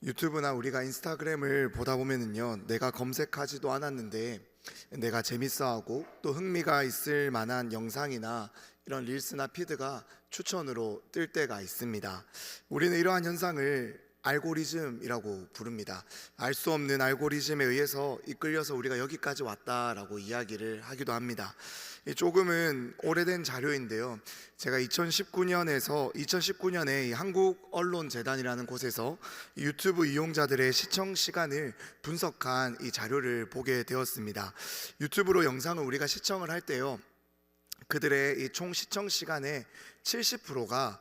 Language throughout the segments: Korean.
유튜브나 우리가 인스타그램을 보다 보면은요, 내가 검색하지도 않았는데 내가 재밌어하고 또 흥미가 있을 만한 영상이나 이런 릴스나 피드가 추천으로 뜰 때가 있습니다. 우리는 이러한 현상을 알고리즘이라고 부릅니다. 알 수 없는 알고리즘에 의해서 이끌려서 우리가 여기까지 왔다라고 이야기를 하기도 합니다. 조금은 오래된 자료인데요, 제가 2019년에 한국언론재단이라는 곳에서 유튜브 이용자들의 시청 시간을 분석한 이 자료를 보게 되었습니다. 유튜브로 영상을 우리가 시청을 할 때요, 그들의 이 총 시청 시간의 70%가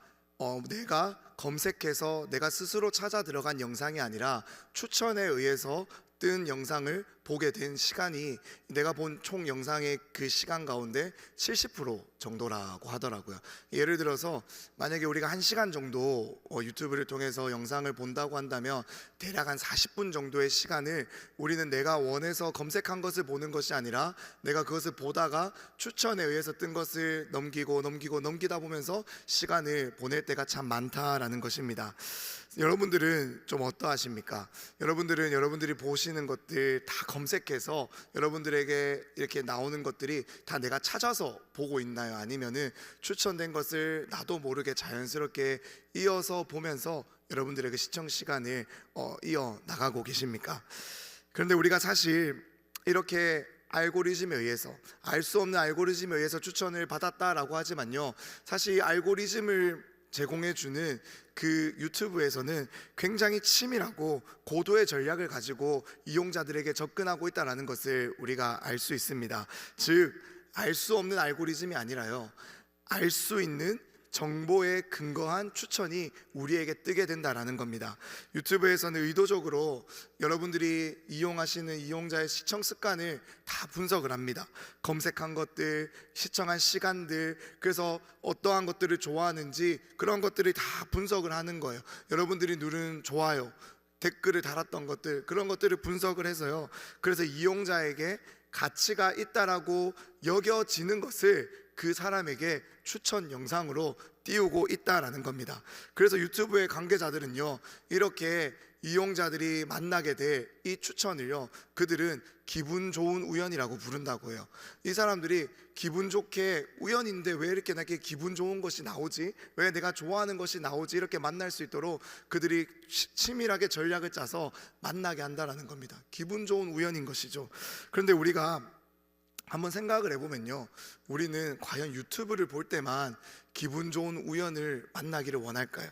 내가 검색해서 내가 스스로 찾아 들어간 영상이 아니라 추천에 의해서 뜬 영상을 보게 된 시간이 내가 본 총 영상의 그 시간 가운데 70% 정도라고 하더라고요. 예를 들어서 만약에 우리가 1시간 정도 유튜브를 통해서 영상을 본다고 한다면 대략 한 40분 정도의 시간을 우리는 내가 원해서 검색한 것을 보는 것이 아니라 내가 그것을 보다가 추천에 의해서 뜬 것을 넘기다 보면서 시간을 보낼 때가 참 많다라는 것입니다. 여러분들은 좀 어떠하십니까? 여러분들은 여러분들이 보시는 것들 다 검색해서 여러분들에게 이렇게 나오는 것들이 다 내가 찾아서 보고 있나요? 아니면은 추천된 것을 나도 모르게 자연스럽게 이어서 보면서 여러분들에게 시청 시간을 이어 나가고 계십니까? 그런데 우리가 사실 이렇게 알고리즘에 의해서, 알 수 없는 알고리즘에 의해서 추천을 받았다라고 하지만요, 사실 이 알고리즘을 제공해주는 그 유튜브에서는 굉장히 치밀하고 고도의 전략을 가지고 이용자들에게 접근하고 있다는 것을 우리가 알 수 있습니다. 즉, 알 수 없는 알고리즘이 아니라요, 알 수 있는 정보에 근거한 추천이 우리에게 뜨게 된다라는 겁니다. 유튜브에서는 의도적으로 여러분들이 이용하시는 이용자의 시청 습관을 다 분석을 합니다. 검색한 것들, 시청한 시간들, 그래서 어떠한 것들을 좋아하는지 그런 것들을 다 분석을 하는 거예요. 여러분들이 누른 좋아요, 댓글을 달았던 것들, 그런 것들을 분석을 해서요, 그래서 이용자에게 가치가 있다라고 여겨지는 것을 그 사람에게 추천 영상으로 띄우고 있다라는 겁니다. 그래서 유튜브의 관계자들은요, 이렇게 이용자들이 만나게 될 이 추천을요, 그들은 기분 좋은 우연이라고 부른다고 해요. 이 사람들이 기분 좋게, 우연인데 왜 이렇게 나에게 기분 좋은 것이 나오지? 왜 내가 좋아하는 것이 나오지? 이렇게 만날 수 있도록 그들이 치밀하게 전략을 짜서 만나게 한다라는 겁니다. 기분 좋은 우연인 것이죠. 그런데 우리가 한번 생각을 해보면요, 우리는 과연 유튜브를 볼 때만 기분 좋은 우연을 만나기를 원할까요?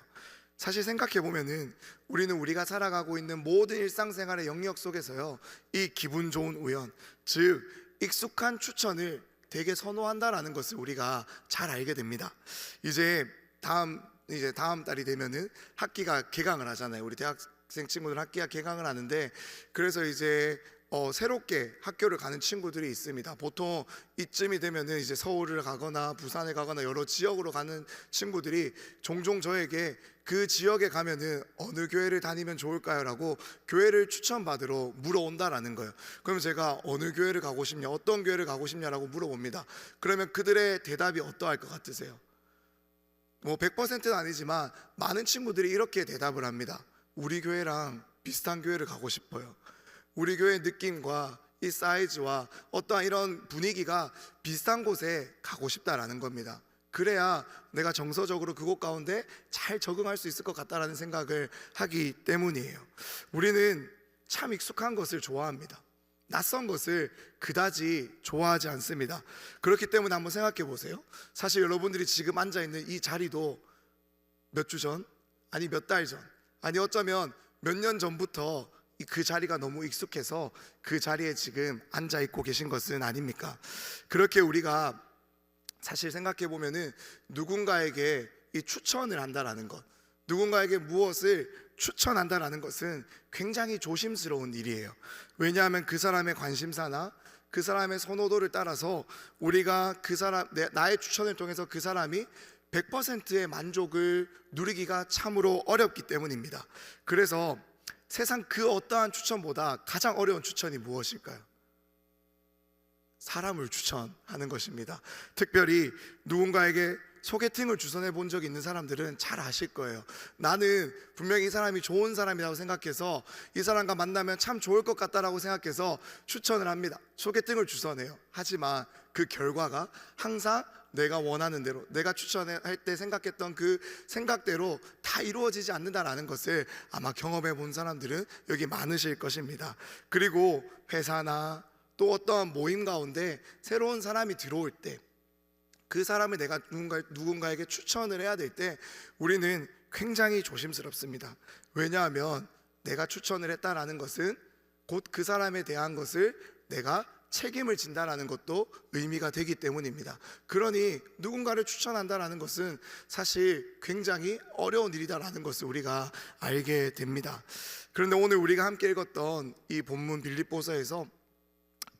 사실 생각해보면은 우리는 우리가 살아가고 있는 모든 일상생활의 영역 속에서요, 이 기분 좋은 우연, 즉 익숙한 추천을 되게 선호한다라는 것을 우리가 잘 알게 됩니다. 이제 다음 달이 되면은 학기가 개강을 하잖아요. 우리 대학생 친구들 학기가 개강을 하는데, 그래서 이제 새롭게 학교를 가는 친구들이 있습니다. 보통 이쯤이 되면은 이제 서울을 가거나 부산에 가거나 여러 지역으로 가는 친구들이 종종 저에게 그 지역에 가면은 어느 교회를 다니면 좋을까요? 라고 교회를 추천받으러 물어온다라는 거예요. 그럼 제가 어느 교회를 가고 싶냐, 어떤 교회를 가고 싶냐라고 물어봅니다. 그러면 그들의 대답이 어떠할 것 같으세요? 뭐 100%는 아니지만 많은 친구들이 이렇게 대답을 합니다. 우리 교회랑 비슷한 교회를 가고 싶어요. 우리 교회 느낌과 이 사이즈와 어떠한 이런 분위기가 비슷한 곳에 가고 싶다라는 겁니다. 그래야 내가 정서적으로 그곳 가운데 잘 적응할 수 있을 것 같다라는 생각을 하기 때문이에요. 우리는 참 익숙한 것을 좋아합니다. 낯선 것을 그다지 좋아하지 않습니다. 그렇기 때문에 한번 생각해 보세요. 사실 여러분들이 지금 앉아있는 이 자리도 몇 주 전, 아니 몇 달 전, 아니 어쩌면 몇 년 전부터 그 자리가 너무 익숙해서 그 자리에 지금 앉아 있고 계신 것은 아닙니까? 그렇게 우리가 사실 생각해 보면은 누군가에게 이 추천을 한다라는 것, 누군가에게 무엇을 추천한다라는 것은 굉장히 조심스러운 일이에요. 왜냐하면 그 사람의 관심사나 그 사람의 선호도를 따라서 우리가 나의 추천을 통해서 그 사람이 100%의 만족을 누리기가 참으로 어렵기 때문입니다. 그래서 세상 그 어떠한 추천보다 가장 어려운 추천이 무엇일까요? 사람을 추천하는 것입니다. 특별히 누군가에게 소개팅을 주선해 본 적이 있는 사람들은 잘 아실 거예요. 나는 분명히 이 사람이 좋은 사람이라고 생각해서 이 사람과 만나면 참 좋을 것 같다라고 생각해서 추천을 합니다. 소개팅을 주선해요. 하지만 그 결과가 항상 내가 원하는 대로, 내가 추천할 때 생각했던 그 생각대로 다 이루어지지 않는다라는 것을 아마 경험해 본 사람들은 여기 많으실 것입니다. 그리고 회사나 또 어떠한 모임 가운데 새로운 사람이 들어올 때 그 사람을 내가 누군가에게 추천을 해야 될 때 우리는 굉장히 조심스럽습니다. 왜냐하면 내가 추천을 했다라는 것은 곧 그 사람에 대한 것을 내가 책임을 진다라는 것도 의미가 되기 때문입니다. 그러니 누군가를 추천한다라는 것은 사실 굉장히 어려운 일이다라는 것을 우리가 알게 됩니다. 그런데 오늘 우리가 함께 읽었던 이 본문 빌립보서에서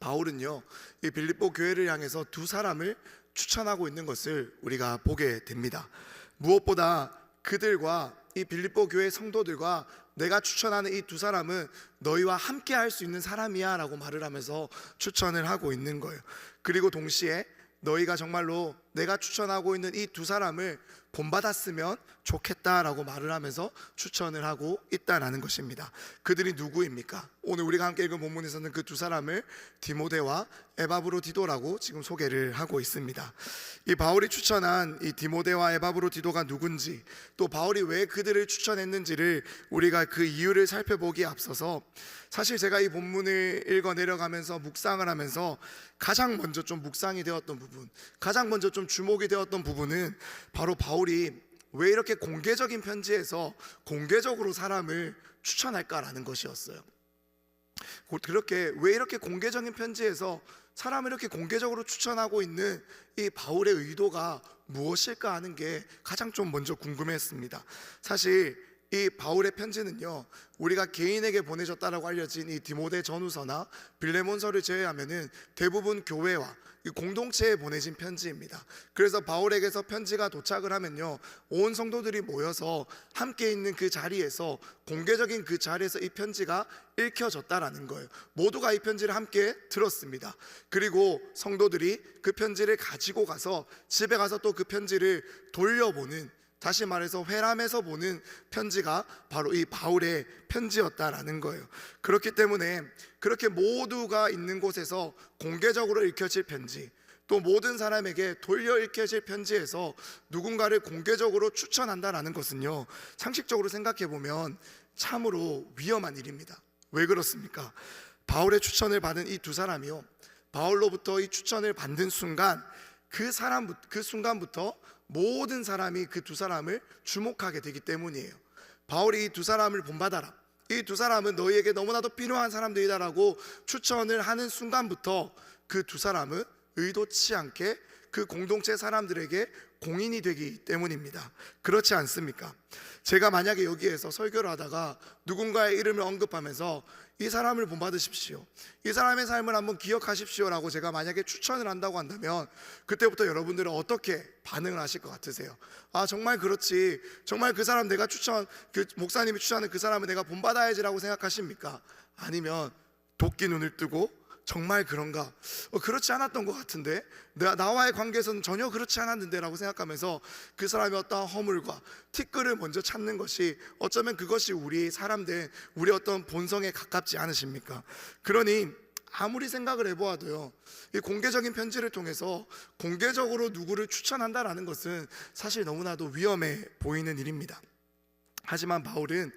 바울은요, 이 빌립보 교회를 향해서 두 사람을 추천하고 있는 것을 우리가 보게 됩니다. 무엇보다 그들과 이 빌립보 교회 성도들과 내가 추천하는 이 두 사람은 너희와 함께 할 수 있는 사람이야 라고 말을 하면서 추천을 하고 있는 거예요. 그리고 동시에 너희가 정말로 내가 추천하고 있는 이 두 사람을 본받았으면 좋겠다라고 말을 하면서 추천을 하고 있다라는 것입니다. 그들이 누구입니까? 오늘 우리가 함께 읽은 본문에서는 그 두 사람을 디모데와 에바브로디도라고 지금 소개를 하고 있습니다. 이 바울이 추천한 이 디모데와 에바브로디도가 누군지, 또 바울이 왜 그들을 추천했는지를 우리가 그 이유를 살펴보기에 앞서서 사실 제가 이 본문을 읽어 내려가면서 묵상을 하면서 가장 먼저 좀 묵상이 되었던 부분, 가장 먼저 좀 주목이 되었던 부분은 바로 바울이 왜 이렇게 공개적인 편지에서 공개적으로 사람을 추천할까라는 것이었어요. 그렇게 왜 이렇게 공개적인 편지에서 사람을 이렇게 공개적으로 추천하고 있는 이 바울의 의도가 무엇일까 하는 게 가장 좀 먼저 궁금했습니다. 사실 이 바울의 편지는요, 우리가 개인에게 보내졌다라고 알려진 이 디모데 전후서나 빌레몬서를 제외하면은 대부분 교회와 이 공동체에 보내진 편지입니다. 그래서 바울에게서 편지가 도착을 하면요, 온 성도들이 모여서 함께 있는 그 자리에서, 공개적인 그 자리에서 이 편지가 읽혀졌다라는 거예요. 모두가 이 편지를 함께 들었습니다. 그리고 성도들이 그 편지를 가지고 가서 집에 가서 또 그 편지를 돌려보는, 다시 말해서 회람해서 보는 편지가 바로 이 바울의 편지였다라는 거예요. 그렇기 때문에 그렇게 모두가 있는 곳에서 공개적으로 읽혀질 편지, 또 모든 사람에게 돌려 읽혀질 편지에서 누군가를 공개적으로 추천한다라는 것은요, 상식적으로 생각해 보면 참으로 위험한 일입니다. 왜 그렇습니까? 바울의 추천을 받은 이 두 사람이요, 바울로부터 이 추천을 받는 순간 그 순간부터 모든 사람이 그 두 사람을 주목하게 되기 때문이에요. 바울이 이 두 사람을 본받아라, 이 두 사람은 너희에게 너무나도 필요한 사람들이다라고 추천을 하는 순간부터 그 두 사람은 의도치 않게 그 공동체 사람들에게 공인이 되기 때문입니다. 그렇지 않습니까? 제가 만약에 여기에서 설교를 하다가 누군가의 이름을 언급하면서 이 사람을 본받으십시오, 이 사람의 삶을 한번 기억하십시오 라고 제가 만약에 추천을 한다고 한다면 그때부터 여러분들은 어떻게 반응을 하실 것 같으세요? 아, 정말 그렇지, 정말 그 사람 내가 그 목사님이 추천하는 그 사람을 내가 본받아야지라고 생각하십니까? 아니면 도끼 눈을 뜨고 정말 그런가? 그렇지 않았던 것 같은데, 나와의 관계에서는 전혀 그렇지 않았는데 라고 생각하면서 그 사람의 어떤 허물과 티끌을 먼저 찾는 것이, 어쩌면 그것이 우리 사람들, 우리 어떤 본성에 가깝지 않으십니까? 그러니 아무리 생각을 해보아도요, 이 공개적인 편지를 통해서 공개적으로 누구를 추천한다라는 것은 사실 너무나도 위험해 보이는 일입니다. 하지만 바울은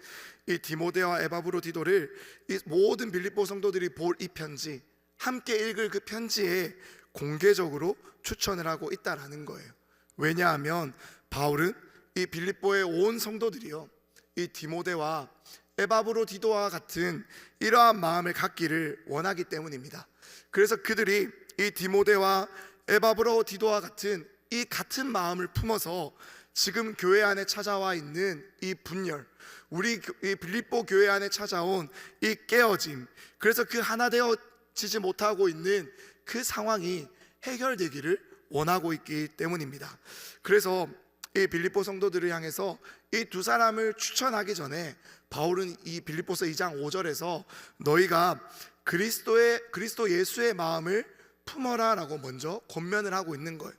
이 디모데와 에바브로디도를 이 모든 빌립보 성도들이 볼 이 편지, 함께 읽을 그 편지에 공개적으로 추천을 하고 있다라는 거예요. 왜냐하면 바울은 이 빌립보의 온 성도들이요, 이 디모데와 에바브로디도와 같은 이러한 마음을 갖기를 원하기 때문입니다. 그래서 그들이 이 디모데와 에바브로디도와 같은 이 같은 마음을 품어서 지금 교회 안에 찾아와 있는 이 분열, 우리 이 빌립보 교회 안에 찾아온 이 깨어짐, 그래서 그 하나 되어지지 못하고 있는 그 상황이 해결되기를 원하고 있기 때문입니다. 그래서 이 빌립보 성도들을 향해서 이 두 사람을 추천하기 전에 바울은 이 빌립보서 2장 5절에서 너희가 그리스도 예수의 마음을 품어라 라고 먼저 권면을 하고 있는 거예요.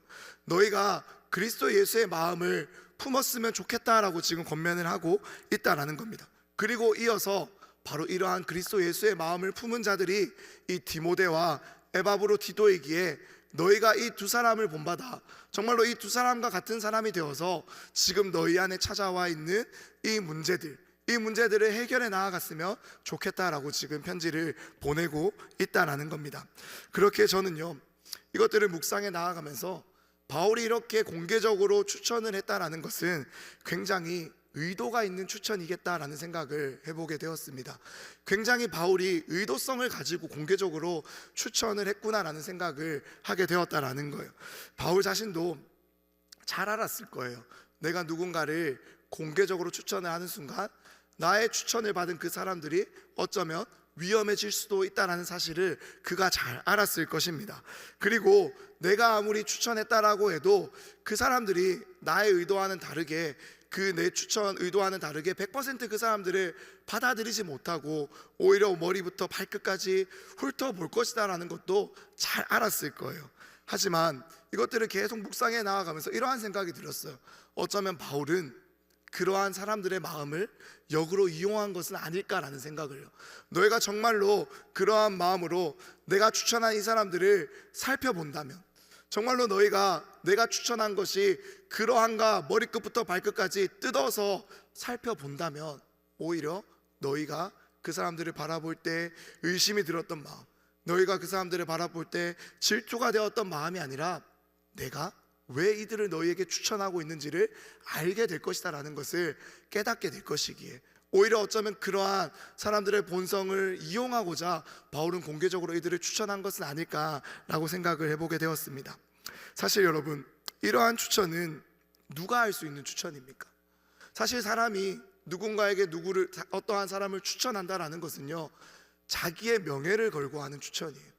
너희가 그리스도 예수의 마음을 품었으면 좋겠다라고 지금 권면을 하고 있다라는 겁니다. 그리고 이어서 바로 이러한 그리스도 예수의 마음을 품은 자들이 이 디모데와 에바브로디도이기에 너희가 이 두 사람을 본받아 정말로 이 두 사람과 같은 사람이 되어서 지금 너희 안에 찾아와 있는 이 문제들을 해결해 나아갔으면 좋겠다라고 지금 편지를 보내고 있다라는 겁니다. 그렇게 저는요, 이것들을 묵상해 나아가면서 바울이 이렇게 공개적으로 추천을 했다라는 것은 굉장히 의도가 있는 추천이겠다라는 생각을 해보게 되었습니다. 굉장히 바울이 의도성을 가지고 공개적으로 추천을 했구나라는 생각을 하게 되었다라는 거예요. 바울 자신도 잘 알았을 거예요. 내가 누군가를 공개적으로 추천을 하는 순간 나의 추천을 받은 그 사람들이 어쩌면 위험해질 수도 있다는 사실을 그가 잘 알았을 것입니다. 그리고 내가 아무리 추천했다라고 해도 그 사람들이 나의 의도와는 다르게 내 추천 의도와는 다르게 100% 그 사람들을 받아들이지 못하고 오히려 머리부터 발끝까지 훑어볼 것이다 라는 것도 잘 알았을 거예요. 하지만 이것들을 계속 묵상해 나아가면서 이러한 생각이 들었어요. 어쩌면 바울은 그러한 사람들의 마음을 역으로 이용한 것은 아닐까라는 생각을요. 너희가 정말로 그러한 마음으로 내가 추천한 이 사람들을 살펴본다면, 정말로 너희가 내가 추천한 것이 그러한가 머리끝부터 발끝까지 뜯어서 살펴본다면 오히려 너희가 그 사람들을 바라볼 때 의심이 들었던 마음, 너희가 그 사람들을 바라볼 때 질투가 되었던 마음이 아니라 내가 왜 이들을 너희에게 추천하고 있는지를 알게 될 것이다 라는 것을 깨닫게 될 것이기에 오히려 어쩌면 그러한 사람들의 본성을 이용하고자 바울은 공개적으로 이들을 추천한 것은 아닐까라고 생각을 해보게 되었습니다. 사실 여러분, 이러한 추천은 누가 할 수 있는 추천입니까? 사실 사람이 누군가에게 어떠한 사람을 추천한다라는 것은요, 자기의 명예를 걸고 하는 추천이에요.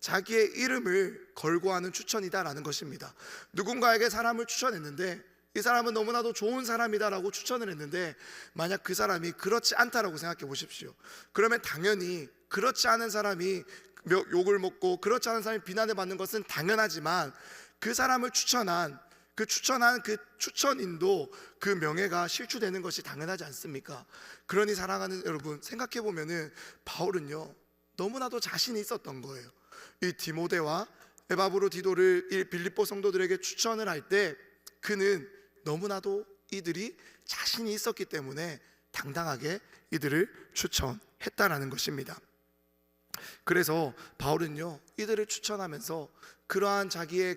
자기의 이름을 걸고 하는 추천이다라는 것입니다. 누군가에게 사람을 추천했는데 이 사람은 너무나도 좋은 사람이다라고 추천을 했는데 만약 그 사람이 그렇지 않다라고 생각해 보십시오. 그러면 당연히 그렇지 않은 사람이 욕을 먹고 그렇지 않은 사람이 비난을 받는 것은 당연하지만 그 사람을 추천한 그 추천인도 그 명예가 실추되는 것이 당연하지 않습니까? 그러니 사랑하는 여러분, 생각해 보면은 바울은요, 너무나도 자신이 있었던 거예요. 이 디모데와 에바브로디도를 빌립보 성도들에게 추천을 할 때 그는 너무나도 이들이 자신이 있었기 때문에 당당하게 이들을 추천했다라는 것입니다. 그래서 바울은요, 이들을 추천하면서 그러한 자기의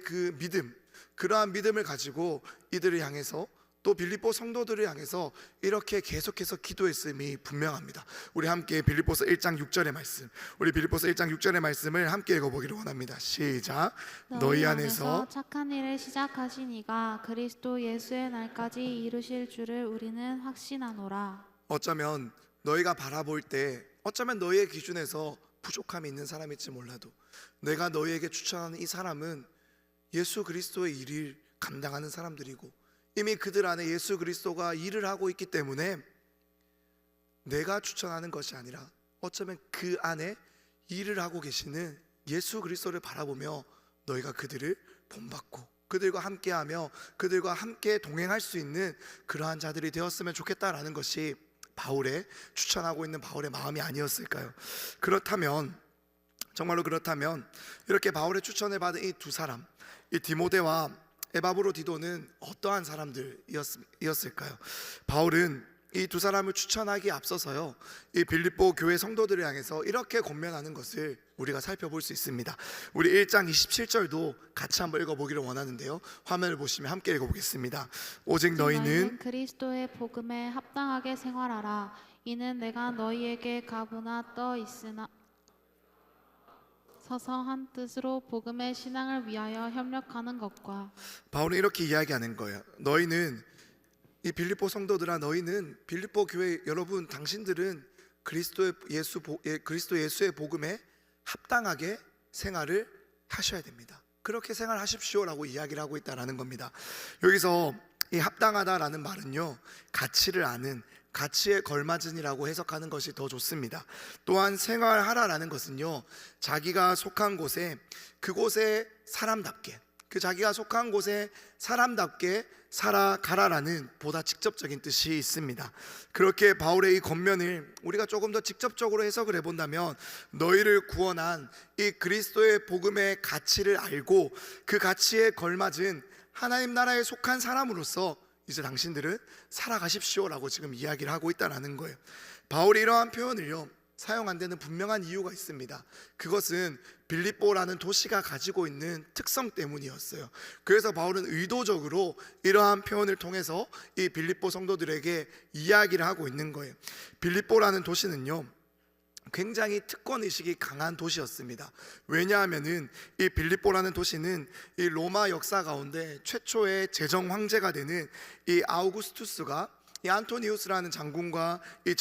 그러한 믿음을 가지고 이들을 향해서 또 빌립보 성도들을 향해서 이렇게 계속해서 기도했음이 분명합니다. 우리 함께 빌립보서 1장 6절의 말씀, 우리 빌립보서 1장 6절의 말씀을 함께 읽어보기를 원합니다. 시작. 너희 안에서 착한 일을 시작하신 이가 그리스도 예수의 날까지 이루실 줄을 우리는 확신하노라. 어쩌면 너희가 바라볼 때 어쩌면 너희의 기준에서 부족함이 있는 사람일지 몰라도 내가 너희에게 추천하는 이 사람은 예수 그리스도의 일을 감당하는 사람들이고 이미 그들 안에 예수 그리스도가 일을 하고 있기 때문에 내가 추천하는 것이 아니라 어쩌면 그 안에 일을 하고 계시는 예수 그리스도를 바라보며 너희가 그들을 본받고 그들과 함께하며 그들과 함께 동행할 수 있는 그러한 자들이 되었으면 좋겠다라는 것이 바울의 추천하고 있는 바울의 마음이 아니었을까요? 그렇다면 정말로 그렇다면 이렇게 바울의 추천을 받은 이 두 사람, 이 디모데와 에바브로디도는 어떠한 사람들이었을까요? 바울은 이 두 사람을 추천하기에 앞서서요, 이 빌립보 교회 성도들을 향해서 이렇게 권면하는 것을 우리가 살펴볼 수 있습니다. 우리 1장 27절도 같이 한번 읽어보기를 원하는데요, 화면을 보시면 함께 읽어보겠습니다. 오직 너희는 그리스도의 복음에 합당하게 생활하라. 이는 내가 너희에게 가부나 떠 있으나 서서 한 뜻으로 복음의 신앙을 위하여 협력하는 것과. 바울은 이렇게 이야기하는 거예요. 너희는, 이 빌립보 성도들아, 너희는 빌립보 교회 여러분, 당신들은 그리스도 예수의 복음에 합당하게 생활을 하셔야 됩니다. 그렇게 생활하십시오라고 이야기를 하고 있다라는 겁니다. 여기서 이 합당하다라는 말은요, 가치를 아는, 가치에 걸맞은이라고 해석하는 것이 더 좋습니다. 또한 생활하라라는 것은요, 자기가 속한 곳에 그곳의 사람답게, 그 자기가 속한 곳에 사람답게 살아가라라는 보다 직접적인 뜻이 있습니다. 그렇게 바울의 이 겉면을 우리가 조금 더 직접적으로 해석을 해본다면, 너희를 구원한 이 그리스도의 복음의 가치를 알고 그 가치에 걸맞은 하나님 나라에 속한 사람으로서 이제 당신들은 살아가십시오라고 지금 이야기를 하고 있다는 거예요. 바울이 이러한 표현을요 사용한 데는 분명한 이유가 있습니다. 그것은 빌립보라는 도시가 가지고 있는 특성 때문이었어요. 그래서 바울은 의도적으로 이러한 표현을 통해서 이 빌립보 성도들에게 이야기를 하고 있는 거예요. 빌립보라는 도시는요 굉장히 특권의식이 강한 도시였습니다. 왜냐하면은 이 빌립보라는 도시는 이 로마 역사 가운데 최초의 제정 황제가 되는 이 아우구스투스가 이 안토니우스라는 장군과 이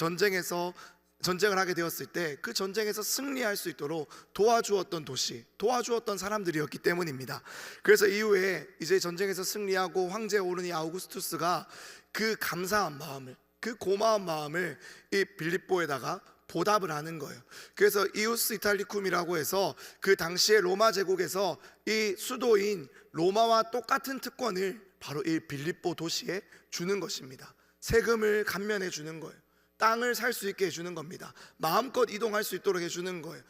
전쟁을 하게 되었을 때 그 전쟁에서 승리할 수 있도록 도와주었던 도시, 도와주었던 사람들이었기 때문입니다. 그래서 이후에 이제 전쟁에서 승리하고 황제에 오른 이 아우구스투스가 그 감사한 마음을, 그 고마운 마음을 이 빌립보에다가 보답을 하는 거예요. 그래서 이우스 이탈리쿰이라고 해서 그 당시에 로마 제국에서 이 수도인 로마와 똑같은 특권을 바로 이 빌립보 도시에 주는 것입니다. 세금을 감면해 주는 거예요. 땅을 살 수 있게 해주는 겁니다. 마음껏 이동할 수 있도록 해주는 거예요.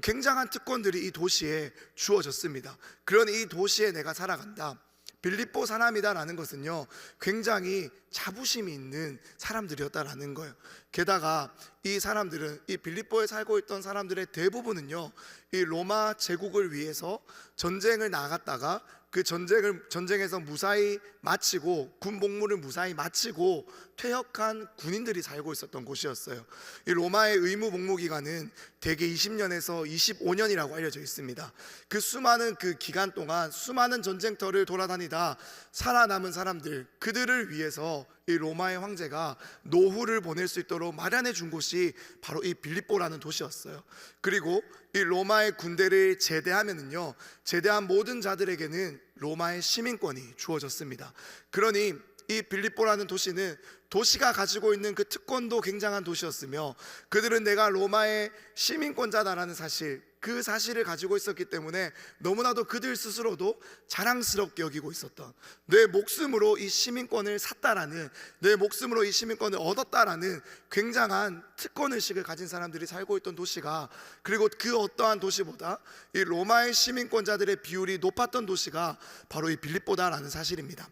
굉장한 특권들이 이 도시에 주어졌습니다. 그런 이 도시에 내가 살아간다, 빌립보 사람이다라는 것은요 굉장히 자부심이 있는 사람들이었다라는 거예요. 게다가 이 사람들은, 이 빌립보에 살고 있던 사람들의 대부분은요 이 로마 제국을 위해서 전쟁을 나갔다가 그 전쟁에서 무사히 마치고 군 복무를 무사히 마치고 퇴역한 군인들이 살고 있었던 곳이었어요. 이 로마의 의무 복무 기간은 대개 20년에서 25년이라고 알려져 있습니다. 그 수많은 그 기간 동안 수많은 전쟁터를 돌아다니다 살아남은 사람들, 그들을 위해서 이 로마의 황제가 노후를 보낼 수 있도록 마련해 준 곳이 바로 이 빌립보라는 도시였어요. 그리고 이 로마의 군대를 제대하면은요 제대한 모든 자들에게는 로마의 시민권이 주어졌습니다. 그러니 이 빌립보라는 도시는 도시가 가지고 있는 그 특권도 굉장한 도시였으며, 그들은 내가 로마의 시민권자다라는 사실, 그 사실을 가지고 있었기 때문에 너무나도 그들 스스로도 자랑스럽게 여기고 있었던, 내 목숨으로 이 시민권을 샀다라는, 내 목숨으로 이 시민권을 얻었다라는 굉장한 특권의식을 가진 사람들이 살고 있던 도시가, 그리고 그 어떠한 도시보다 이 로마의 시민권자들의 비율이 높았던 도시가 바로 이 빌립보다라는 사실입니다.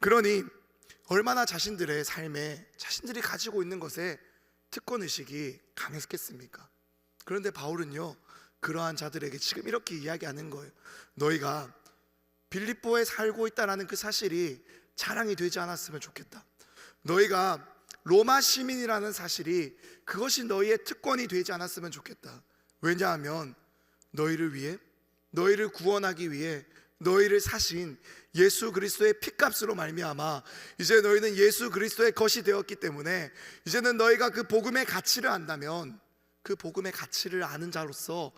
그러니 얼마나 자신들의 삶에, 자신들이 가지고 있는 것에 특권의식이 강했겠습니까? 그런데 바울은요 그러한 자들에게 지금 이렇게 이야기하는 거예요. 너희가 빌립보에 살고 있다는 그 사실이 자랑이 되지 않았으면 좋겠다. 너희가 로마 시민이라는 사실이, 그것이 너희의 특권이 되지 않았으면 좋겠다. 왜냐하면 너희를 위해, 너희를 구원하기 위해 너희를 사신 예수 그리스도의 피값으로 말미암아 이제 너희는 예수 그리스도의 것이 되었기 때문에, 이제는 너희가 그 복음의 가치를 안다면, 그 복음의 가치를 아는 자로서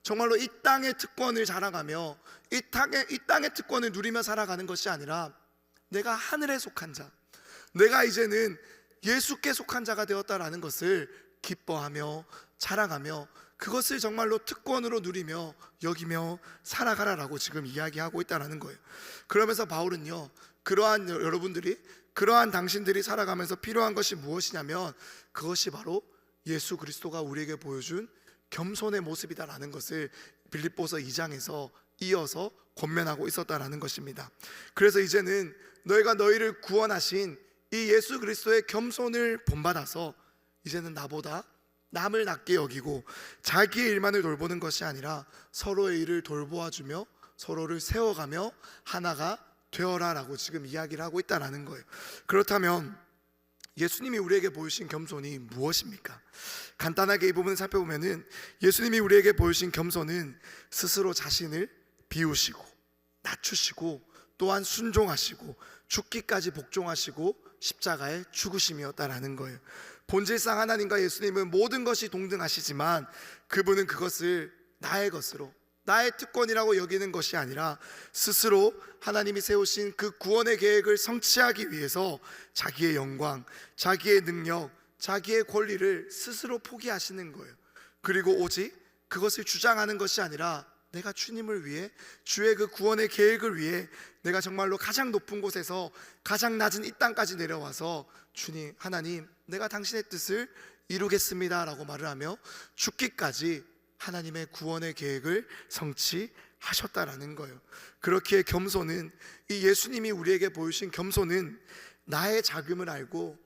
정말로 이 땅의 특권을 자랑하며 이 땅의 특권을 누리며 살아가는 것이 아니라, 내가 하늘에 속한 자, 내가 이제는 예수께 속한 자가 되었다라는 것을 기뻐하며 자랑하며 그것을 정말로 특권으로 누리며 여기며 살아가라라고 지금 이야기하고 있다는 거예요. 그러면서 바울은요 그러한 여러분들이, 그러한 당신들이 살아가면서 필요한 것이 무엇이냐면, 그것이 바로 예수 그리스도가 우리에게 보여준 겸손의 모습이다라는 것을 빌립보서 2장에서 이어서 권면하고 있었다라는 것입니다. 그래서 이제는 너희가 너희를 구원하신 이 예수 그리스도의 겸손을 본받아서 이제는 나보다 남을 낮게 여기고 자기의 일만을 돌보는 것이 아니라 서로의 일을 돌보아주며 서로를 세워가며 하나가 되어라라고 지금 이야기를 하고 있다는 거예요. 그렇다면 예수님이 우리에게 보여주신 겸손이 무엇입니까? 간단하게 이 부분을 살펴보면은, 예수님이 우리에게 보여주신 겸손은 스스로 자신을 비우시고 낮추시고 또한 순종하시고 죽기까지 복종하시고 십자가에 죽으심이었다라는 거예요. 본질상 하나님과 예수님은 모든 것이 동등하시지만 그분은 그것을 나의 것으로, 나의 특권이라고 여기는 것이 아니라 스스로 하나님이 세우신 그 구원의 계획을 성취하기 위해서 자기의 영광, 자기의 능력, 자기의 권리를 스스로 포기하시는 거예요. 그리고 오직 그것을 주장하는 것이 아니라 내가 주님을 위해, 주의 그 구원의 계획을 위해 내가 정말로 가장 높은 곳에서 가장 낮은 이 땅까지 내려와서 주님, 하나님, 내가 당신의 뜻을 이루겠습니다 라고 말을 하며 죽기까지 하나님의 구원의 계획을 성취하셨다라는 거예요. 그렇기에 겸손은, 이 예수님이 우리에게 보여주신 겸손은 나의 작음을 알고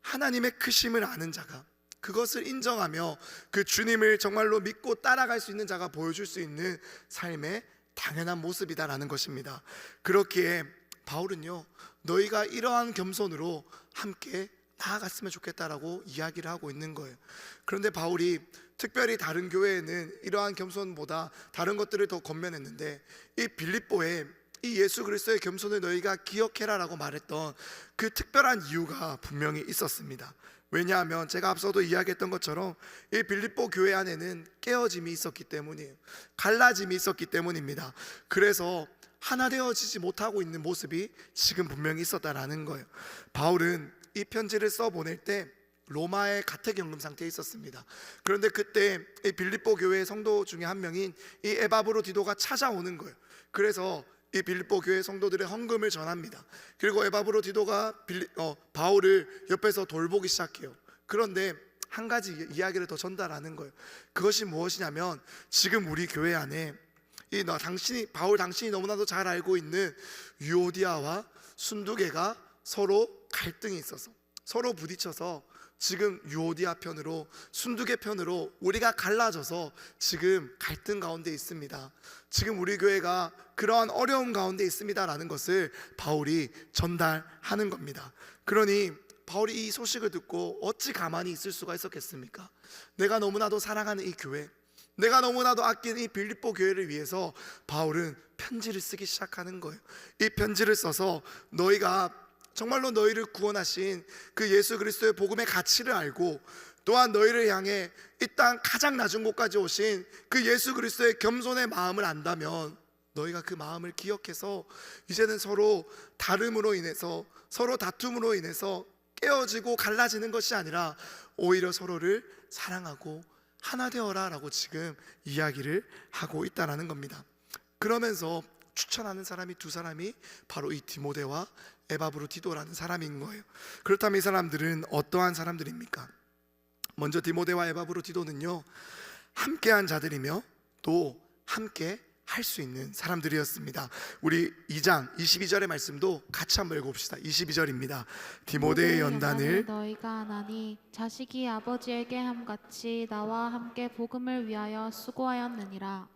하나님의 크심을 아는 자가, 그것을 인정하며 그 주님을 정말로 믿고 따라갈 수 있는 자가 보여줄 수 있는 삶의 당연한 모습이다라는 것입니다. 그렇기에 바울은요, 너희가 이러한 겸손으로 함께 나아갔으면 좋겠다라고 이야기를 하고 있는 거예요. 그런데 바울이 특별히 다른 교회에는 이러한 겸손보다 다른 것들을 더 권면했는데, 이 빌립보에 이 예수 그리스도의 겸손을 너희가 기억해라 라고 말했던 그 특별한 이유가 분명히 있었습니다. 왜냐하면 제가 앞서도 이야기했던 것처럼 이 빌립보 교회 안에는 깨어짐이 있었기 때문이에요. 갈라짐이 있었기 때문입니다. 그래서 하나 되어지지 못하고 있는 모습이 지금 분명히 있었다라는 거예요. 바울은 이 편지를 써보낼 때 로마의 가택연금 상태에 있었습니다. 그런데 그때 이 빌립보 교회의 성도 중에 한 명인 이 에바브로디도가 찾아오는 거예요. 그래서 이 빌립보 교회 성도들의 헌금을 전합니다. 그리고 에바브로디도가 바울을 옆에서 돌보기 시작해요. 그런데 한 가지 이야기를 더 전달하는 거예요. 그것이 무엇이냐면, 지금 우리 교회 안에 바울 당신이 너무나도 잘 알고 있는 유오디아와 순두계가 서로 갈등이 있어서, 서로 부딪혀서 지금 유오디아 편으로, 순두계 편으로 우리가 갈라져서 지금 갈등 가운데 있습니다. 지금 우리 교회가 그러한 어려움 가운데 있습니다라는 것을 바울이 전달하는 겁니다. 그러니 바울이 이 소식을 듣고 어찌 가만히 있을 수가 있었겠습니까? 내가 너무나도 사랑하는 이 교회, 내가 너무나도 아끼는 이 빌립보 교회를 위해서 바울은 편지를 쓰기 시작하는 거예요. 이 편지를 써서 너희가 정말로 너희를 구원하신 그 예수 그리스도의 복음의 가치를 알고, 또한 너희를 향해 이 땅 가장 낮은 곳까지 오신 그 예수 그리스도의 겸손의 마음을 안다면, 너희가 그 마음을 기억해서 이제는 서로 다름으로 인해서, 서로 다툼으로 인해서 깨어지고 갈라지는 것이 아니라 오히려 서로를 사랑하고 하나 되어라 라고 지금 이야기를 하고 있다는 겁니다. 그러면서 추천하는 사람이 두 사람이 바로 이 디모데와 에바브로디도라는 사람인 거예요. 그렇다면 이 사람들은 어떠한 사람들입니까? 먼저 디모데와 에바브로디도는요, 함께한 자들이며 또 함께 할 수 있는 사람들이었습니다. 우리 2장 22절의 말씀도 같이 한번 읽어봅시다. 22절입니다. 디모데의 연단을 너희가 아나니 자식이 아버지에게 함같이 나와 함께 복음을 위하여 수고하였느니라.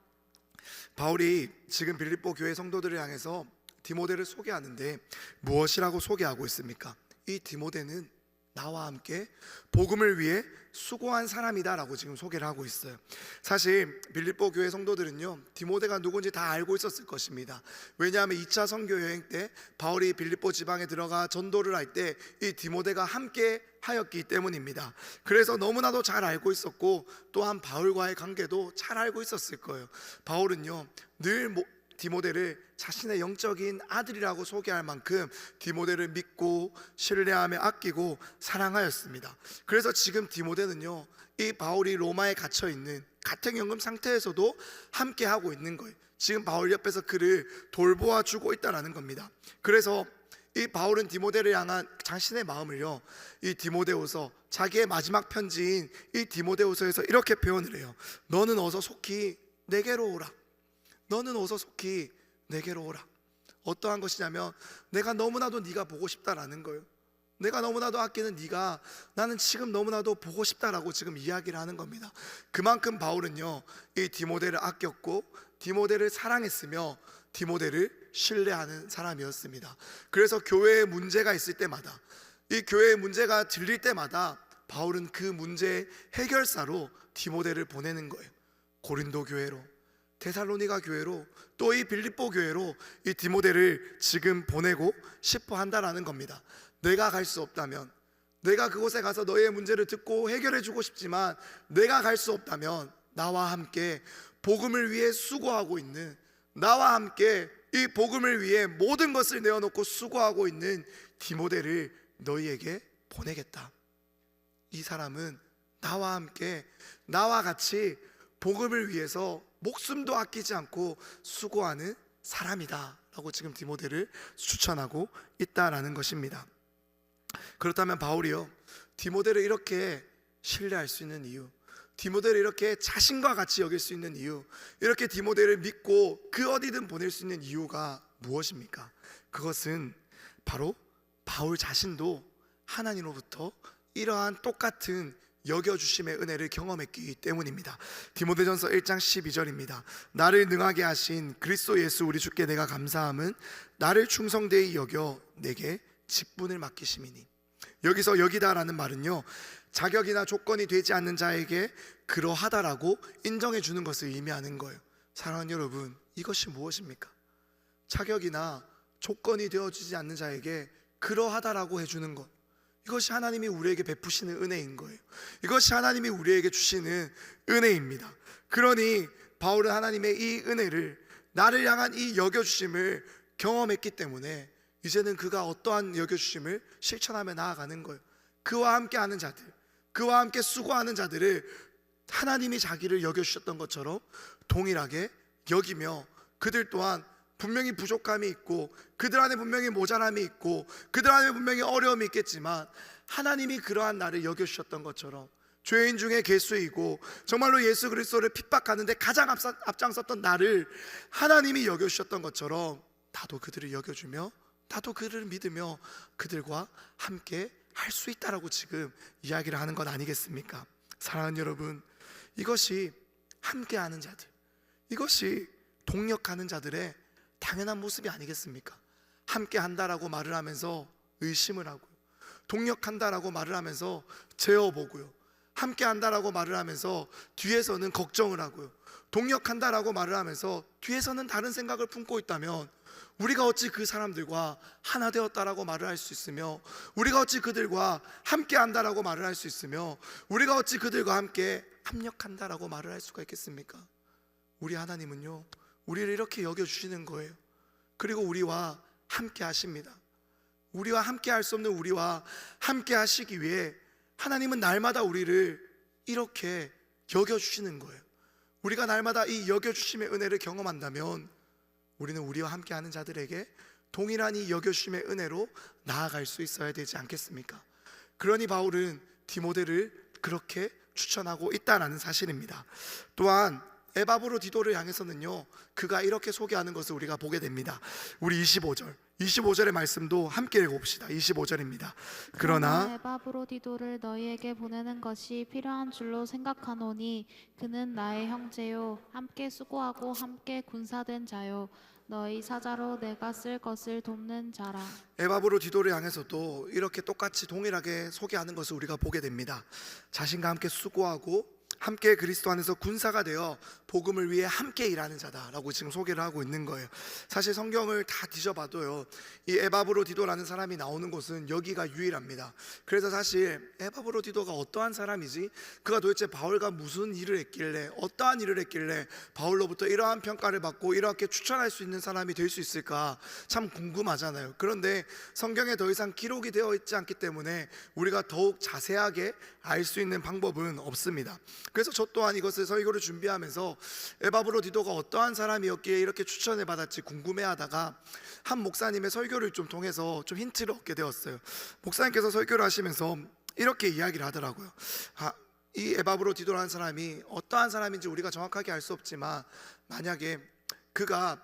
바울이 지금 빌립보 교회 성도들을 향해서 디모데를 소개하는데 무엇이라고 소개하고 있습니까? 이 디모데는 나와 함께 복음을 위해 수고한 사람이다 라고 지금 소개를 하고 있어요. 사실 빌립보 교회 성도들은요, 디모데가 누군지 다 알고 있었을 것입니다. 왜냐하면 2차 선교 여행 때 바울이 빌립보 지방에 들어가 전도를 할 때 이 디모데가 함께 하였기 때문입니다. 그래서 너무나도 잘 알고 있었고, 또한 바울과의 관계도 잘 알고 있었을 거예요. 바울은요, 늘 디모데를 자신의 영적인 아들이라고 소개할 만큼 디모데를 믿고 신뢰하며 아끼고 사랑하였습니다. 그래서 지금 디모데는요, 이 바울이 로마에 gat혀있는 가택연금 상태에서도 함께 하고 있는 거예요. 지금 바울 옆에서 그를 돌보아 주고 있다는 겁니다. 그래서 이 바울은 디모데를 향한 자신의 마음을요, 이 디모데후서, 자기의 마지막 편지인 이 디모데후서에서 이렇게 표현을 해요. 너는 어서 속히 내게로 오라. 너는 어서 속히 내게로 오라. 어떠한 것이냐면, 내가 너무나도 네가 보고 싶다라는 거예요. 내가 너무나도 아끼는 네가 나는 지금 너무나도 보고 싶다라고 지금 이야기를 하는 겁니다. 그만큼 바울은요, 이 디모데를 아꼈고 디모데를 사랑했으며 디모데를 신뢰하는 사람이었습니다. 그래서 교회에 문제가 있을 때마다, 이 교회의 문제가 들릴 때마다 바울은 그 문제의 해결사로 디모데를 보내는 거예요. 고린도 교회로, 데살로니가 교회로, 또 이 빌립보 교회로 이 디모데를 지금 보내고 싶어 한다라는 겁니다. 내가 갈 수 없다면, 내가 그곳에 가서 너의 문제를 듣고 해결해 주고 싶지만 내가 갈 수 없다면 나와 함께 복음을 위해 수고하고 있는, 나와 함께 이 복음을 위해 모든 것을 내어놓고 수고하고 있는 디모데를 너희에게 보내겠다. 이 사람은 나와 함께, 나와 같이 복음을 위해서 목숨도 아끼지 않고 수고하는 사람이다 라고 지금 디모데를 추천하고 있다라는 것입니다. 그렇다면 바울이요, 디모데를 이렇게 신뢰할 수 있는 이유, 디모데를 이렇게 자신과 같이 여길 수 있는 이유, 이렇게 디모데를 믿고 그 어디든 보낼 수 있는 이유가 무엇입니까? 그것은 바로 바울 자신도 하나님으로부터 이러한 똑같은 여겨주심의 은혜를 경험했기 때문입니다. 디모데전서 1장 12절입니다. 나를 능하게 하신 그리스도 예수 우리 주께 내가 감사함은 나를 충성되이 여겨 내게 직분을 맡기심이니. 여기서 여기다라는 말은요, 자격이나 조건이 되지 않는 자에게 그러하다라고 인정해 주는 것을 의미하는 거예요. 사랑하는 여러분, 이것이 무엇입니까? 자격이나 조건이 되어주지 않는 자에게 그러하다라고 해주는 것, 이것이 하나님이 우리에게 베푸시는 은혜인 거예요. 이것이 하나님이 우리에게 주시는 은혜입니다. 그러니 바울은 하나님의 이 은혜를, 나를 향한 이 여겨주심을 경험했기 때문에 이제는 그가 어떠한 여겨주심을 실천하며 나아가는 거예요. 그와 함께 하는 자들, 그와 함께 수고하는 자들을 하나님이 자기를 여겨주셨던 것처럼 동일하게 여기며, 그들 또한 분명히 부족함이 있고 그들 안에 분명히 모자람이 있고 그들 안에 분명히 어려움이 있겠지만 하나님이 그러한 나를 여겨주셨던 것처럼, 죄인 중에 괴수이고 정말로 예수 그리스도를 핍박하는데 가장 앞장섰던 나를 하나님이 여겨주셨던 것처럼 나도 그들을 여겨주며 나도 그들을 믿으며 그들과 함께 할 수 있다라고 지금 이야기를 하는 것 아니겠습니까? 사랑하는 여러분, 이것이 함께하는 자들, 이것이 동력하는 자들의 당연한 모습이 아니겠습니까? 함께한다라고 말을 하면서 의심을 하고요, 동력한다라고 말을 하면서 재어보고요, 함께한다라고 말을 하면서 뒤에서는 걱정을 하고요, 동력한다라고 말을 하면서 뒤에서는 다른 생각을 품고 있다면 우리가 어찌 그 사람들과 하나 되었다라고 말을 할 수 있으며, 우리가 어찌 그들과 함께한다라고 말을 할 수 있으며, 우리가 어찌 그들과 함께 합력한다라고 말을 할 수가 있겠습니까? 우리 하나님은요, 우리를 이렇게 여겨주시는 거예요. 그리고 우리와 함께 하십니다. 우리와 함께 할 수 없는 우리와 함께 하시기 위해 하나님은 날마다 우리를 이렇게 여겨주시는 거예요. 우리가 날마다 이 여겨주심의 은혜를 경험한다면 우리는 우리와 함께 하는 자들에게 동일한 이 여겨주심의 은혜로 나아갈 수 있어야 되지 않겠습니까? 그러니 바울은 디모데를 그렇게 추천하고 있다라는 사실입니다. 또한 에바브로디도를 향해서는요, 그가 이렇게 소개하는 것을 우리가 보게 됩니다. 우리 25절의 말씀도 함께 읽어봅시다. 25절입니다. 그러나 에바브로디도를 너희에게 보내는 것이 필요한 줄로 생각하노니 그는 나의 형제요 함께 수고하고 함께 군사된 자요 너희 사자로 내가 쓸 것을 돕는 자라. 에바브로디도를 향해서도 이렇게 똑같이 동일하게 소개하는 것을 우리가 보게 됩니다. 자신과 함께 수고하고 함께 그리스도 안에서 군사가 되어 복음을 위해 함께 일하는 자다라고 지금 소개를 하고 있는 거예요. 사실 성경을 다 뒤져봐도요, 이 에바브로디도라는 사람이 나오는 곳은 여기가 유일합니다. 그래서 사실 에바브로디도가 어떠한 사람이지, 그가 도대체 바울과 무슨 일을 했길래, 어떠한 일을 했길래 바울로부터 이러한 평가를 받고 이렇게 추천할 수 있는 사람이 될 수 있을까 참 궁금하잖아요. 그런데 성경에 더 이상 기록이 되어 있지 않기 때문에 우리가 더욱 자세하게 알 수 있는 방법은 없습니다. 그래서 저 또한 이것을 설교를 준비하면서 에바브로디도가 어떠한 사람이었기에 이렇게 추천을 받았지 궁금해하다가 한 목사님의 설교를 좀 통해서 좀 힌트를 얻게 되었어요. 목사님께서 설교를 하시면서 이렇게 이야기를 하더라고요. 이 에바브로디도라는 사람이 어떠한 사람인지 우리가 정확하게 알 수 없지만, 만약에 그가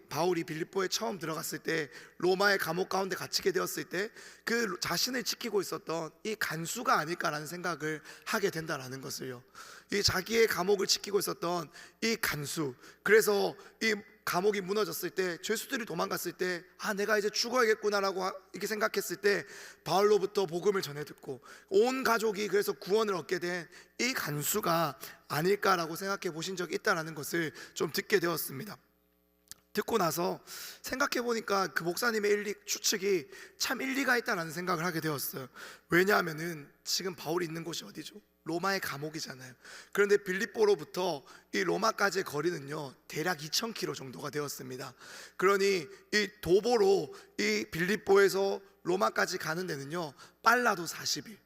바울이 빌립보에 처음 들어갔을 때 로마의 감옥 가운데 갇히게 되었을 때 그 자신을 지키고 있었던 이 간수가 아닐까라는 생각을 하게 된다라는 것을요. 이 자기의 감옥을 지키고 있었던 이 간수, 그래서 이 감옥이 무너졌을 때, 죄수들이 도망갔을 때 내가 이제 죽어야겠구나라고 이렇게 생각했을 때 바울로부터 복음을 전해 듣고 온 가족이 그래서 구원을 얻게 된 이 간수가 아닐까라고 생각해 보신 적이 있다라는 것을 좀 듣게 되었습니다. 듣고 나서 생각해 보니까 그 목사님의 추측이 참 일리가 있다라는 생각을 하게 되었어요. 왜냐하면은 지금 바울이 있는 곳이 어디죠? 로마의 감옥이잖아요. 그런데 빌립보로부터 이 로마까지의 거리는요 대략 2,000km 정도가 되었습니다. 그러니 이 도보로 이 빌립보에서 로마까지 가는 데는요 빨라도 40일,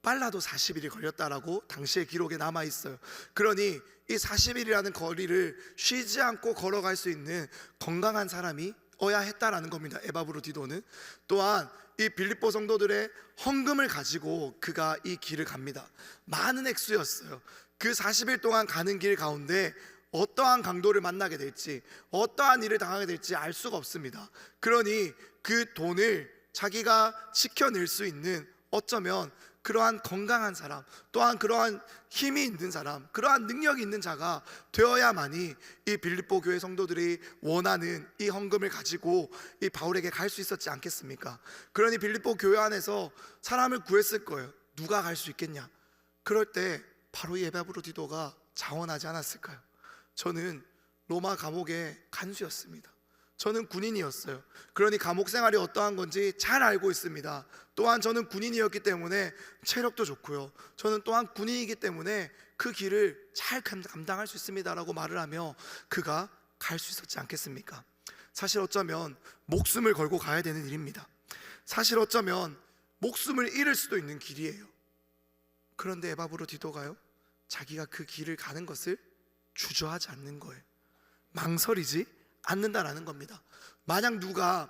빨라도 40일이 걸렸다라고 당시의 기록에 남아 있어요. 그러니 이 40일이라는 거리를 쉬지 않고 걸어갈 수 있는 건강한 사람이 어야 했다라는 겁니다. 에바브로디도는 또한 이 빌립보 성도들의 헌금을 가지고 그가 이 길을 갑니다. 많은 액수였어요. 그 40일 동안 가는 길 가운데 어떠한 강도를 만나게 될지, 어떠한 일을 당하게 될지 알 수가 없습니다. 그러니 그 돈을 자기가 지켜낼 수 있는, 어쩌면 그러한 건강한 사람, 또한 그러한 힘이 있는 사람, 그러한 능력이 있는 자가 되어야만이 이 빌립보 교회 성도들이 원하는 이 헌금을 가지고 이 바울에게 갈 수 있었지 않겠습니까? 그러니 빌립보 교회 안에서 사람을 구했을 거예요. 누가 갈 수 있겠냐? 그럴 때 바로 이 에바브로디도가 자원하지 않았을까요? 저는 로마 감옥의 간수였습니다. 저는 군인이었어요. 그러니 감옥 생활이 어떠한 건지 잘 알고 있습니다. 또한 저는 군인이었기 때문에 체력도 좋고요. 저는 또한 군인이기 때문에 그 길을 잘 감당할 수 있습니다라고 말을 하며 그가 갈 수 있었지 않겠습니까? 사실 어쩌면 목숨을 걸고 가야 되는 일입니다. 사실 어쩌면 목숨을 잃을 수도 있는 길이에요. 그런데 에바브로디도가요, 자기가 그 길을 가는 것을 주저하지 않는 거예요. 망설이지 않는다라는 겁니다. 만약 누가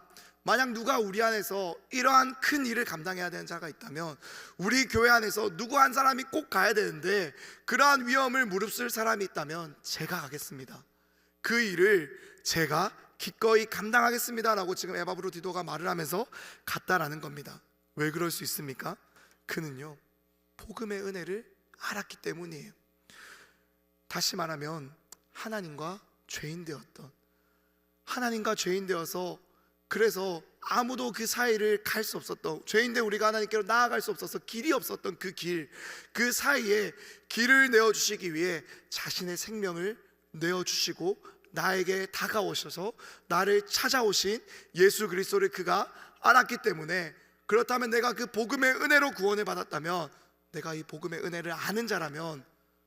우리 안에서 이러한 큰 일을 감당해야 되는 자가 있다면, 우리 교회 안에서 누구 한 사람이 꼭 가야 되는데 그러한 위험을 무릅쓸 사람이 있다면 제가 가겠습니다. 그 일을 제가 기꺼이 감당하겠습니다라고 지금 에바브로디도가 말을 하면서 갔다라는 겁니다. 왜 그럴 수 있습니까? 그는요, 복음의 은혜를 알았기 때문이에요. 다시 말하면 하나님과 죄인 되어서, 그래서 아무도 그 사이를 갈 수 없었던, 죄인된 우리가 하나님께로 나아갈 수 없어서 길이 없었던 그 사이에 길을 내어주시기 위해 자신의 생명을 내어주시고 나에게 다가오셔서 나를 찾아오신 예수 그리스도를 그가 알았기 때문에, 그렇다면 내가 그 복음의 은혜로 구원을 받았다면, 내가 이 복음의 은혜를 아는 자라면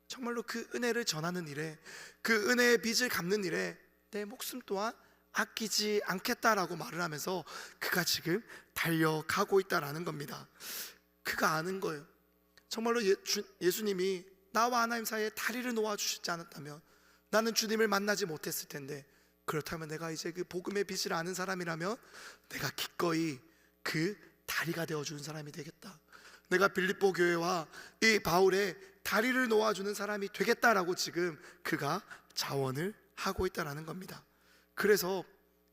정말로 그 은혜를 전하는 일에, 그 은혜의 빚을 갚는 일에 내 목숨 또한 아끼지 않겠다라고 말을 하면서 그가 지금 달려가고 있다라는 겁니다. 그가 아는 거예요. 정말로 예수님이 나와 하나님 사이에 다리를 놓아주시지 않았다면 나는 주님을 만나지 못했을 텐데, 그렇다면 내가 이제 그 복음의 빚을 아는 사람이라면 내가 기꺼이 그 다리가 되어주는 사람이 되겠다. 내가 빌립보 교회와 이 바울의 다리를 놓아주는 사람이 되겠다라고 지금 그가 자원을 하고 있다라는 겁니다. 그래서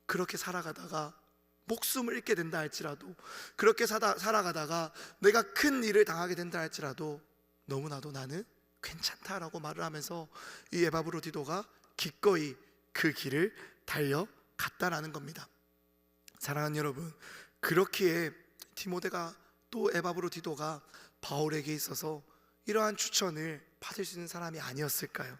그렇게 살아가다가 목숨을 잃게 된다 할지라도, 그렇게 살아가다가 내가 큰 일을 당하게 된다 할지라도 너무나도 나는 괜찮다라고 말을 하면서 이 에바브로디도가 기꺼이 그 길을 달려갔다라는 겁니다. 사랑하는 여러분, 그렇기에 디모데가 또 에바브로디도가 바울에게 있어서 이러한 추천을 받을 수 있는 사람이 아니었을까요?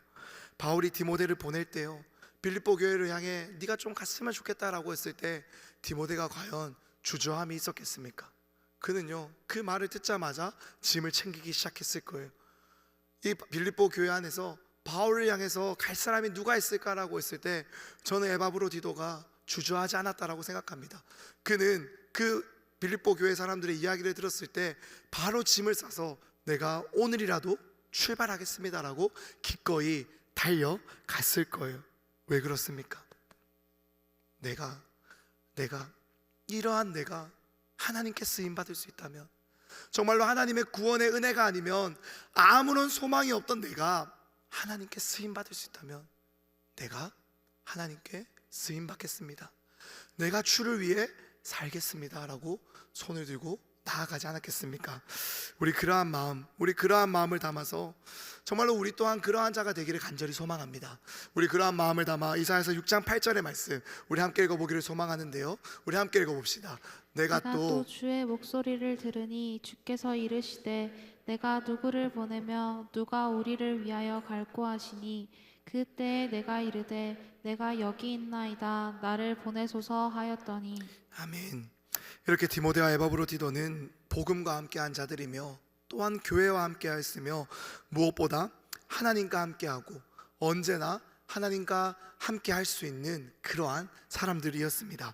바울이 디모데를 보낼 때요, 빌립보 교회를 향해 네가 좀 갔으면 좋겠다라고 했을 때 디모데가 과연 주저함이 있었겠습니까? 그는요, 그 말을 듣자마자 짐을 챙기기 시작했을 거예요. 이 빌립보 교회 안에서 바울을 향해서 갈 사람이 누가 있을까라고 했을 때 저는 에바브로디도가 주저하지 않았다라고 생각합니다. 그는 그 빌립보 교회 사람들의 이야기를 들었을 때 바로 짐을 싸서 내가 오늘이라도 출발하겠습니다라고 기꺼이 달려갔을 거예요. 왜 그렇습니까? 내가 이러한 내가 하나님께 쓰임받을 수 있다면, 정말로 하나님의 구원의 은혜가 아니면 아무런 소망이 없던 내가 하나님께 쓰임받을 수 있다면 내가 하나님께 쓰임받겠습니다. 내가 주를 위해 살겠습니다 라고 손을 들고 나아가지 않았겠습니까? 우리 그러한 마음을 담아서 정말로 우리 또한 그러한 자가 되기를 간절히 소망합니다. 우리 그러한 마음을 담아 이사야서 6장 8절의 말씀 우리 함께 읽어보기를 소망하는데요, 우리 함께 읽어봅시다. 내가 또 주의 목소리를 들으니 주께서 이르시되 내가 누구를 보내며 누가 우리를 위하여 갈고 하시니 그때에 내가 이르되 내가 여기 있나이다 나를 보내소서 하였더니. 아멘. 이렇게 디모데와 에바브로디도는 복음과 함께한 자들이며 또한 교회와 함께하였으며 무엇보다 하나님과 함께하고 언제나 하나님과 함께 할 수 있는 그러한 사람들이었습니다.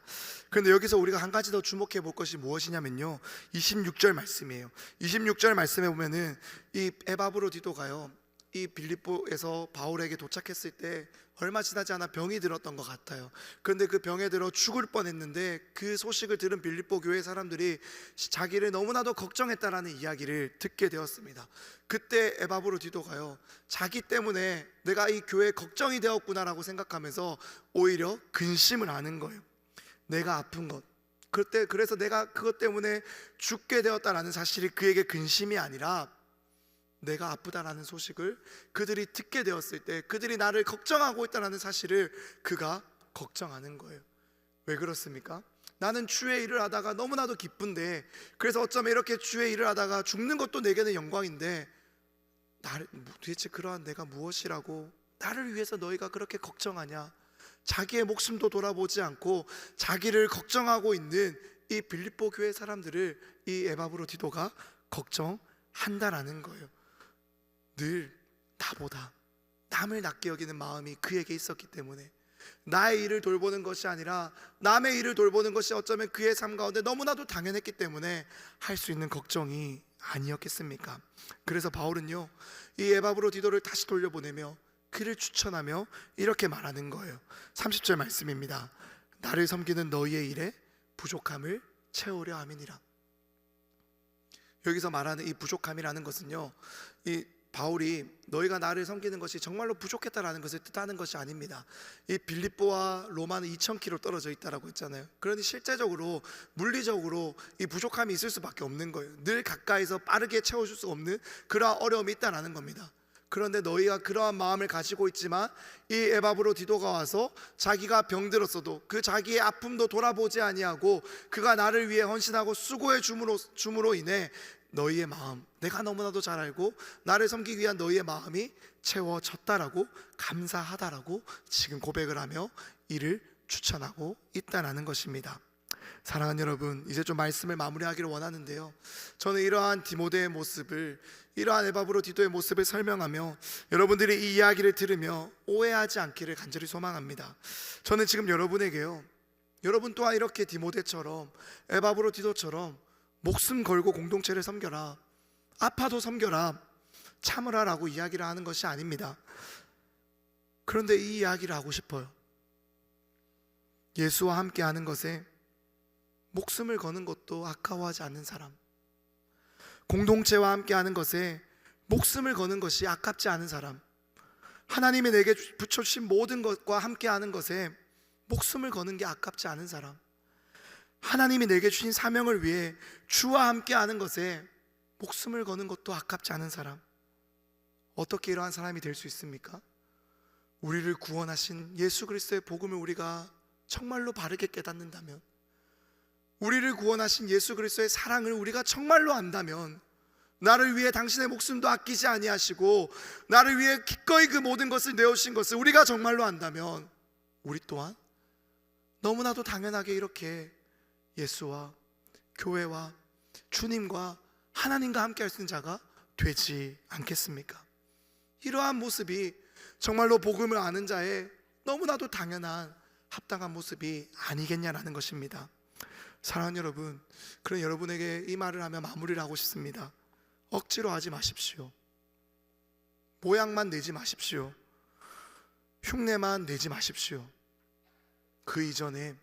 그런데 여기서 우리가 한 가지 더 주목해 볼 것이 무엇이냐면요, 26절 말씀이에요. 26절 말씀에 보면은 이 에바브로디도가요, 이 빌립보에서 바울에게 도착했을 때 얼마 지나지 않아 병이 들었던 것 같아요. 그런데 그 병에 들어 죽을 뻔했는데 그 소식을 들은 빌립보 교회 사람들이 자기를 너무나도 걱정했다라는 이야기를 듣게 되었습니다. 그때 에바브로디도가요, 자기 때문에 내가 이 교회에 걱정이 되었구나라고 생각하면서 오히려 근심을 하는 거예요. 내가 아픈 것, 그래서 내가 그것 때문에 죽게 되었다라는 사실이 그에게 근심이 아니라 내가 아프다라는 소식을 그들이 듣게 되었을 때 그들이 나를 걱정하고 있다는 사실을 그가 걱정하는 거예요. 왜 그렇습니까? 나는 주의 일을 하다가 너무나도 기쁜데, 그래서 어쩌면 이렇게 주의 일을 하다가 죽는 것도 내게는 영광인데 나를 도대체 그러한 내가 무엇이라고 나를 위해서 너희가 그렇게 걱정하냐? 자기의 목숨도 돌아보지 않고 자기를 걱정하고 있는 이 빌립보 교회 사람들을 이 에바브로디도가 걱정한다라는 거예요. 늘 나보다 남을 낮게 여기는 마음이 그에게 있었기 때문에 나의 일을 돌보는 것이 아니라 남의 일을 돌보는 것이 어쩌면 그의 삶 가운데 너무나도 당연했기 때문에 할 수 있는 걱정이 아니었겠습니까? 그래서 바울은요, 이 에바브로디도를 다시 돌려보내며 그를 추천하며 이렇게 말하는 거예요. 30절 말씀입니다. 나를 섬기는 너희의 일에 부족함을 채우려 함이니라. 여기서 말하는 이 부족함이라는 것은요, 이 바울이 너희가 나를 섬기는 것이 정말로 부족했다라는 것을 뜻하는 것이 아닙니다. 이 빌립보와 로마는 2000km 떨어져 있다라고 했잖아요. 그러니 실제적으로 물리적으로 이 부족함이 있을 수밖에 없는 거예요. 늘 가까이서 빠르게 채워줄 수 없는 그러한 어려움이 있다라는 겁니다. 그런데 너희가 그러한 마음을 가지고 있지만 이 에바브로디도가 와서 자기가 병들었어도 그 자기의 아픔도 돌아보지 아니하고 그가 나를 위해 헌신하고 수고해 줌으로 인해 너희의 마음, 내가 너무나도 잘 알고 나를 섬기기 위한 너희의 마음이 채워졌다라고 감사하다라고 지금 고백을 하며 이를 추천하고 있다라는 것입니다. 사랑하는 여러분, 이제 좀 말씀을 마무리하기를 원하는데요, 저는 이러한 디모데의 모습을, 이러한 에바브로디도의 모습을 설명하며 여러분들이 이 이야기를 들으며 오해하지 않기를 간절히 소망합니다. 저는 지금 여러분에게요, 여러분 또한 이렇게 디모데처럼 에바브로디도처럼 목숨 걸고 공동체를 섬겨라, 아파도 섬겨라, 참으라라고 이야기를 하는 것이 아닙니다. 그런데 이 이야기를 하고 싶어요. 예수와 함께 하는 것에 목숨을 거는 것도 아까워하지 않는 사람, 공동체와 함께 하는 것에 목숨을 거는 것이 아깝지 않은 사람, 하나님이 내게 붙여주신 모든 것과 함께 하는 것에 목숨을 거는 게 아깝지 않은 사람, 하나님이 내게 주신 사명을 위해 주와 함께 하는 것에 목숨을 거는 것도 아깝지 않은 사람, 어떻게 이러한 사람이 될 수 있습니까? 우리를 구원하신 예수 그리스도의 복음을 우리가 정말로 바르게 깨닫는다면, 우리를 구원하신 예수 그리스도의 사랑을 우리가 정말로 안다면, 나를 위해 당신의 목숨도 아끼지 아니하시고 나를 위해 기꺼이 그 모든 것을 내어주신 것을 우리가 정말로 안다면, 우리 또한 너무나도 당연하게 이렇게 예수와 교회와 주님과 하나님과 함께 할 수 있는 자가 되지 않겠습니까? 이러한 모습이 정말로 복음을 아는 자의 너무나도 당연한 합당한 모습이 아니겠냐라는 것입니다. 사랑하는 여러분, 그런 여러분에게 이 말을 하며 마무리를 하고 싶습니다. 억지로 하지 마십시오. 모양만 내지 마십시오. 흉내만 내지 마십시오. 그 이전에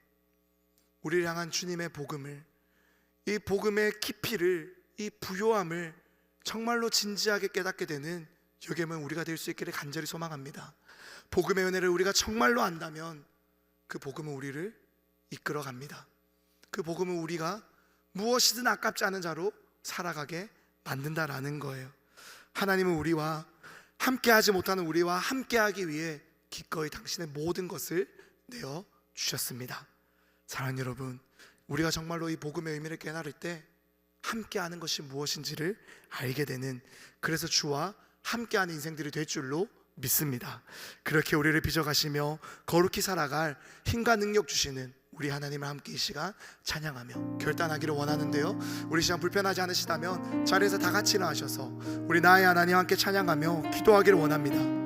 우리를 향한 주님의 복음을, 이 복음의 깊이를, 이 부요함을 정말로 진지하게 깨닫게 되는 여기면 우리가 될 수 있기를 간절히 소망합니다. 복음의 은혜를 우리가 정말로 안다면 그 복음은 우리를 이끌어갑니다. 그 복음은 우리가 무엇이든 아깝지 않은 자로 살아가게 만든다라는 거예요. 하나님은 우리와 함께하지 못하는 우리와 함께하기 위해 기꺼이 당신의 모든 것을 내어 주셨습니다. 사랑하는 여러분, 우리가 정말로 이 복음의 의미를 깨달을 때 함께하는 것이 무엇인지를 알게 되는, 그래서 주와 함께하는 인생들이 될 줄로 믿습니다. 그렇게 우리를 빚어가시며 거룩히 살아갈 힘과 능력 주시는 우리 하나님을 함께 이 시간 찬양하며 결단하기를 원하는데요, 우리 시간 불편하지 않으시다면 자리에서 다 같이 일어나셔서 우리 나의 하나님 함께 찬양하며 기도하기를 원합니다.